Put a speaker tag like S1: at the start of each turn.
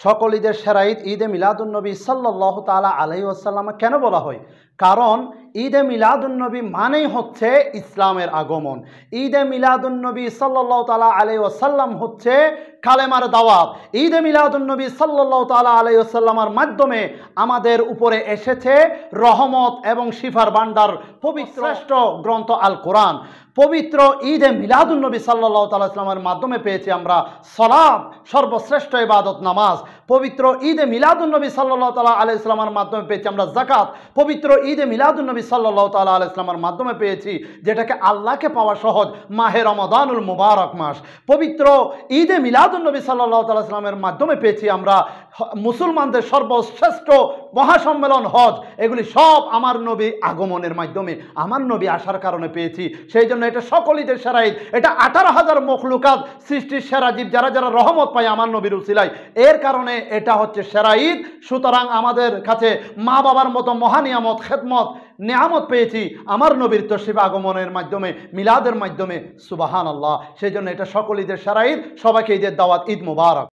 S1: সকল ঈদের সেরা ঈদ ঈদে মিলাদুন্নবী সাল্লাল্লাহু তাআলা আলাইহি ওয়াসাল্লাম কেন বলা হয়? কারণ ঈদে মিলাদুন্নবী মানেই হচ্ছে ইসলামের আগমন। ঈদে মিলাদুন্নবী সাল্লাল্লাহু তাআলা আলাইহি ওয়াসাল্লাম হচ্ছে কালেমার দাওয়াত। ঈদে মিলাদুন্নবী সাল্লাল্লাহু তাআলা আলাইহি ওয়াসাল্লামের মাধ্যমে আমাদের উপরে এসেছে রহমত এবং শিফার ভান্ডার পবিত্র শ্রেষ্ঠ গ্রন্থ আল কোরআন। পবিত্র ঈদে মিলাদুন্নবী সাল্লাল্লাহু তাআলা ইসলামের মাধ্যমে পেয়েছি আমরা সালাত, সর্বশ্রেষ্ঠ ইবাদত নামাজ। পবিত্র ঈদে মিলাদুন্নবী সাল্লাল্লাহু তাআলা আলাইহি ওয়াসাল্লামের মাধ্যমে পেয়েছি আমরা যাকাত। পবিত্র ঈদে মিলাদুন্নবী সাল্লাল্লাহু তাআলা আলাইহি ওয়াসাল্লামের মাধ্যমে পেয়েছি যেটাকে আল্লাহকে পাওয়া সহজ, মাহে রমাদানুল মুবারক মাস। পবিত্র ঈদে মিলাদুন্নবী সাল্লাল্লাহু তাআলা ইসলামের মাধ্যমে পেয়েছি আমরা মুসলমানদের সর্বশ্রেষ্ঠ মহাসম্মেলন হজ। এগুলি সব আমার নবী আগমনের মাধ্যমে, আমার নবী আসার কারণে পেয়েছি। সেই জন্য এটা সকল ঈদের সেরা ঈদ। এটা 18,000 মখলুকাত সৃষ্টির সেরা জীব যারা যারা রহমত পায় আমার নবীর উসিলায়, এর কারণে এটা হচ্ছে সেরা ঈদ। সুতরাং আমাদের কাছে মা বাবার মতো মহানিয়ামত, খেদমত, নিয়ামত পেয়েছি আমার নবীর তশরিফ আগমনের মাধ্যমে, মিলাদের মাধ্যমে। সুবহানাল্লাহ। সেই জন্য এটা সকল ঈদের সেরা ঈদ। সবাইকে ঈদের দাওয়াত, ঈদ মুবারক।